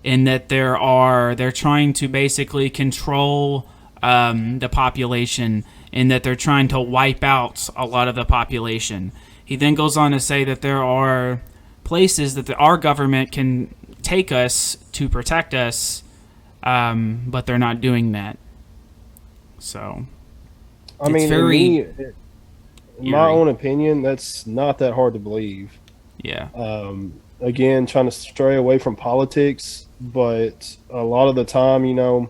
and that they're trying to basically control the population, and that they're trying to wipe out a lot of the population. He then goes on to say that there are places that our government can take us to protect us, but they're not doing that. So, I mean, in my own opinion, that's not that hard to believe. Yeah. Again, trying to stray away from politics, but a lot of the time,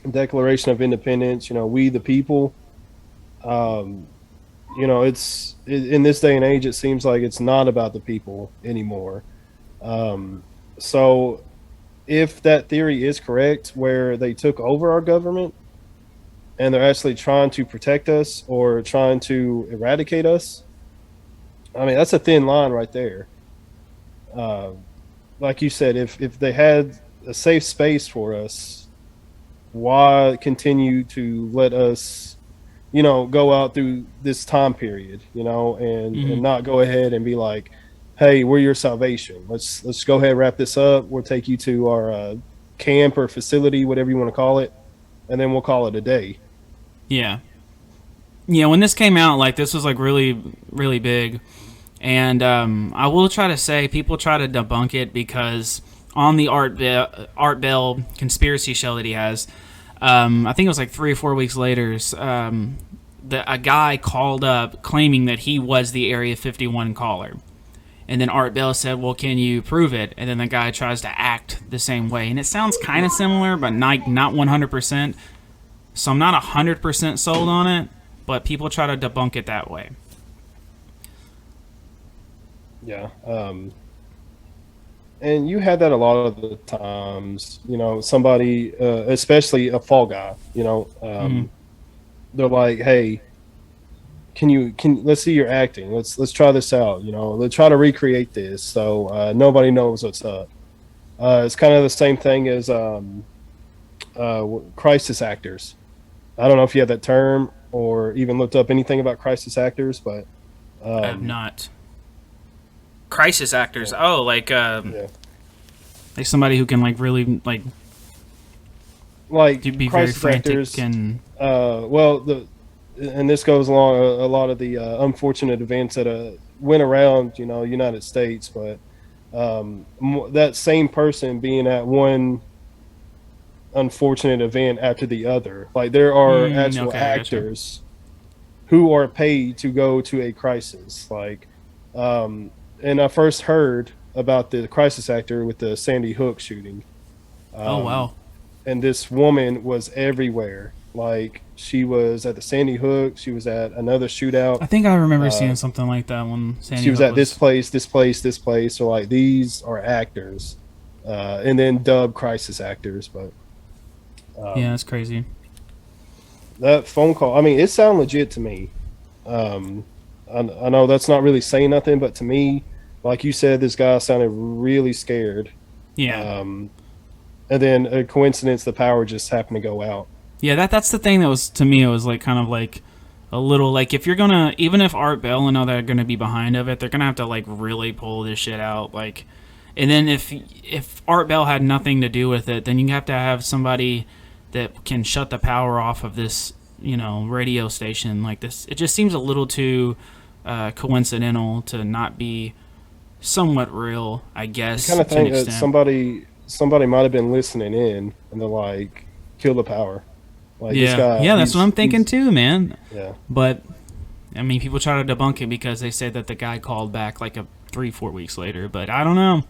Declaration of Independence, we the people, it's in this day and age, it seems like it's not about the people anymore. So if that theory is correct, where they took over our government and they're actually trying to protect us or trying to eradicate us, I mean, that's a thin line right there. Like you said, if they had a safe space for us, why continue to let us, go out through this time period, and not go ahead and be like, hey, we're your salvation. Let's go ahead and wrap this up. We'll take you to our camp or facility, whatever you want to call it, and then we'll call it a day. Yeah. Yeah, when this came out, like, this was, like, really, really big. And I will try to say, people try to debunk it because on the Art Bell conspiracy show that he has, I think it was like 3 or 4 weeks later, a guy called up claiming that he was the Area 51 caller. And then Art Bell said, well, can you prove it? And then the guy tries to act the same way. And it sounds kind of similar, but not 100%. So I'm not 100% sold on it, but people try to debunk it that way. Yeah. And you had that a lot of the times, somebody, especially a fall guy, they're like, hey, let's see your acting. Let's try this out. Let's try to recreate this. So nobody knows what's up. It's kind of the same thing as crisis actors. I don't know if you have that term or even looked up anything about crisis actors, but I have not. Crisis actors. Oh, like like somebody who can like really like be very frantic actors, and and this goes along a lot of the unfortunate events that went around United States, but that same person being at one unfortunate event after the other, like there are actual actors who are paid to go to a crisis, like and I first heard about the crisis actor with the Sandy Hook shooting. Oh, wow. And this woman was everywhere. Like, she was at the Sandy Hook. She was at another shootout. I think I remember seeing something like that when Sandy She was Hook at this place. So, like, these are actors. And then dubbed crisis actors. But yeah, that's crazy. That phone call, I mean, it sounded legit to me. I know that's not really saying nothing, but to me, like you said, this guy sounded really scared. Yeah. And then a coincidence, the power just happened to go out. Yeah, that's the thing that was, to me, it was like kind of like a little, like if you're gonna, even if Art Bell and all that are gonna be behind of it, they're gonna have to like really pull this shit out. Like, and then if Art Bell had nothing to do with it, then you have to have somebody that can shut the power off of this, radio station like this. It just seems a little too coincidental to not be somewhat real, I guess. I kind of to an think that extent. somebody might have been listening in, and they're like, "Kill the power." Like this Yeah, guy, yeah, that's what I'm thinking too, man. Yeah, But I mean, people try to debunk it because they say that the guy called back like 3-4 weeks later. But I don't know.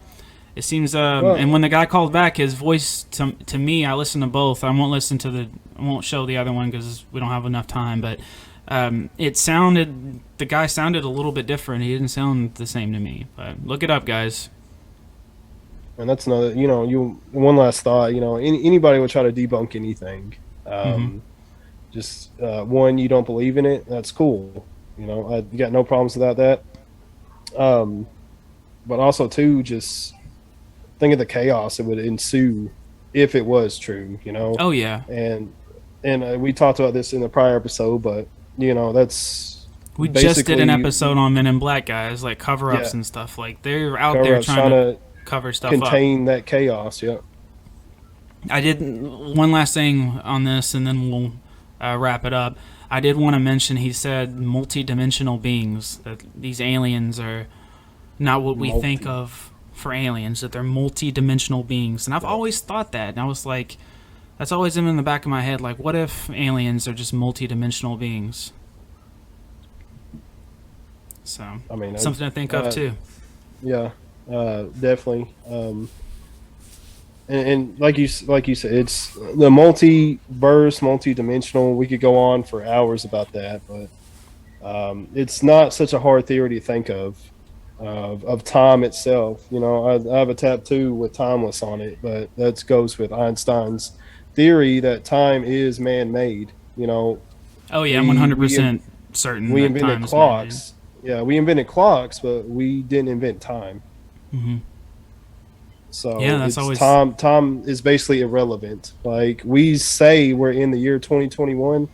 It seems, well, and when the guy called back, his voice to me, I listened to both. I won't show the other one because we don't have enough time. But the guy sounded a little bit different. He didn't sound the same to me. But look it up, guys. and that's another. One last thought. Anybody would try to debunk anything. Just one, you don't believe in it. That's cool. I got no problems without that. But also too, just think of the chaos that would ensue if it was true. Oh yeah. And we talked about this in the prior episode, but that's we just did an episode on Men in Black, guys, like cover-ups and stuff. Like they're out there trying to cover stuff contain that chaos. Yeah. I did one last thing on this, and then we'll wrap it up. I did want to mention, he said multi-dimensional beings, that these aliens are not what we think of for aliens, that they're multi-dimensional beings. And I've always thought that, and I was like, that's always been in the back of my head, like, what if aliens are just multi-dimensional beings? So, I mean, something to think of, too. Yeah, definitely. And like you said, it's the multiverse, multi-dimensional. We could go on for hours about that, but it's not such a hard theory to think of time itself. I have a tattoo with timeless on it, but that goes with Einstein's theory that time is man-made. Oh yeah, I'm 100% certain. We invented clocks. Yeah, we invented clocks, but we didn't invent time. Mm-hmm. So yeah, that's always time is basically irrelevant. Like we say we're in the year 2021.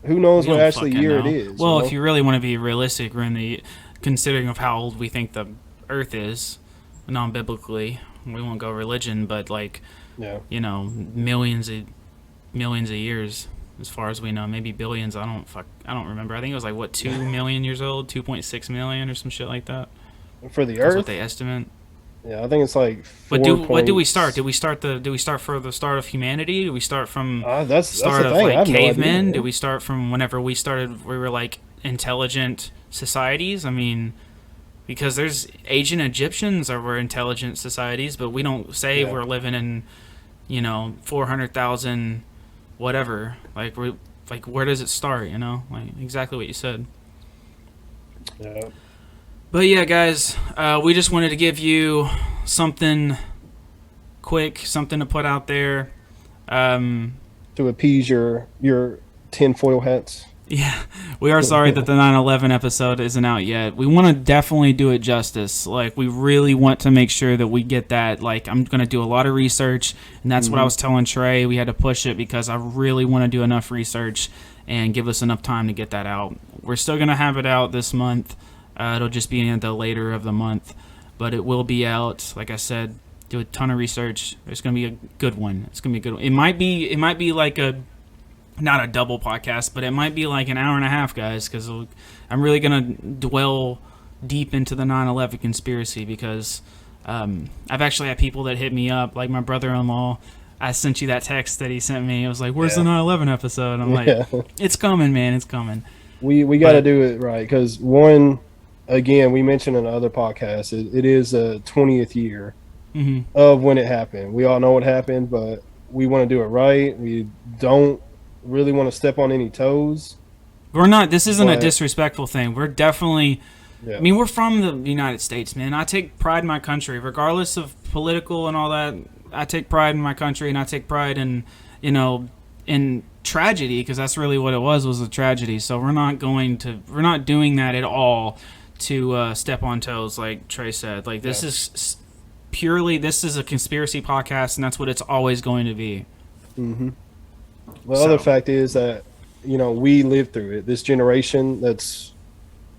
Who knows what actually year it is? Well, if you really want to be realistic, we're in the considering of how old we think the Earth is, non-biblically. We won't go religion, but millions of years as far as we know, maybe billions. I don't remember. I think it was like 2 million years old, 2.6 million or some shit like that. For the Earth, that's what they estimate. Yeah, I think it's like. But what do we start? Do we start for the start of humanity? Do we start from start of like cavemen? Do we start from whenever we started? We were like intelligent societies. I mean, because there's ancient Egyptians were intelligent societies, but we don't say we're living in 400,000 whatever. Like where does it start? Like exactly what you said. Yeah. But yeah, guys, we just wanted to give you something quick, something to put out there. To appease your tinfoil hats. Yeah, we are sorry that the 9/11 episode isn't out yet. We want to definitely do it justice. Like, we really want to make sure that we get that. Like, I'm going to do a lot of research, and that's what I was telling Trey. We had to push it because I really want to do enough research and give us enough time to get that out. We're still going to have it out this month. It'll just be in the later of the month, but it will be out. Like I said, do a ton of research. It's going to be a good one. It's going to be a good one. It might be like not a double podcast, but it might be like an hour and a half, guys, because I'm really going to dwell deep into the 9/11 conspiracy because I've actually had people that hit me up, like my brother-in-law. I sent you that text that he sent me. It was like, where's the 9/11 episode? I'm like, it's coming, man. It's coming. We got to do it right because again, we mentioned in other podcasts, it is a 20th year of when it happened. We all know what happened, but we want to do it right. We don't really want to step on any toes. We're not. This isn't a disrespectful thing. We're definitely. Yeah. I mean, we're from the United States, man. I take pride in my country, regardless of political and all that. I take pride in my country, and I take pride in, in tragedy, because that's really what it was a tragedy. So we're not doing that at all to step on toes, like Trey said. Like, this is a conspiracy podcast, and that's what it's always going to be. Mm-hmm. Well, the other fact is that, we lived through it. This generation that's,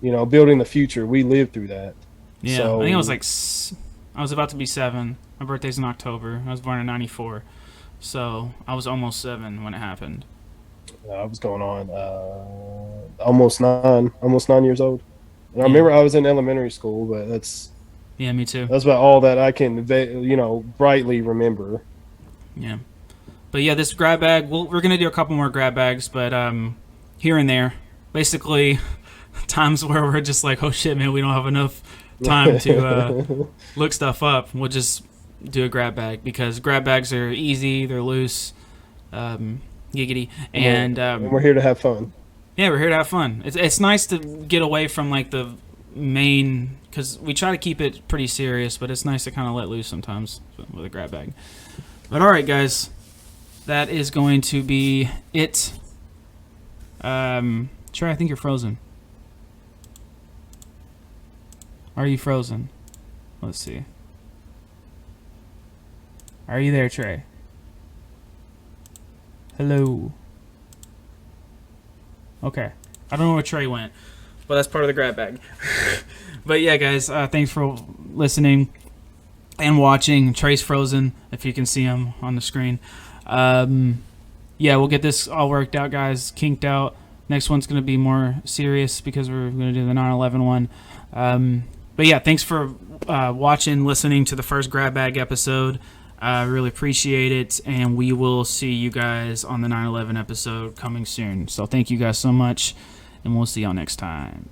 building the future, we lived through that. Yeah, so, I think I was about to be 7. My birthday's in October. I was born in 94. So I was almost 7 when it happened. I was going on almost 9 years old. And I remember I was in elementary school, but that's me too. about all that I can, brightly remember. Yeah. But yeah, this grab bag, we're going to do a couple more grab bags, but here and there. Basically, times where we're just like, oh shit, man, we don't have enough time to look stuff up. We'll just do a grab bag because grab bags are easy, they're loose, giggity. And we're here to have fun. Yeah, we're here to have fun. It's nice to get away from like the main, because we try to keep it pretty serious, but it's nice to kind of let loose sometimes with a grab bag. But all right, guys, that is going to be it. Trey, I think you're frozen. Are you frozen? Let's see. Are you there, Trey? Hello. Okay. I don't know where Trey went, but that's part of the grab bag. But yeah, guys, thanks for listening and watching. Trey's frozen, if you can see him on the screen. Yeah, we'll get this all worked out, guys, kinked out. Next one's going to be more serious because we're going to do the 9/11 one. But yeah, thanks for watching, listening to the first grab bag episode. I really appreciate it, and we will see you guys on the 9/11 episode coming soon. So thank you guys so much, and we'll see y'all next time.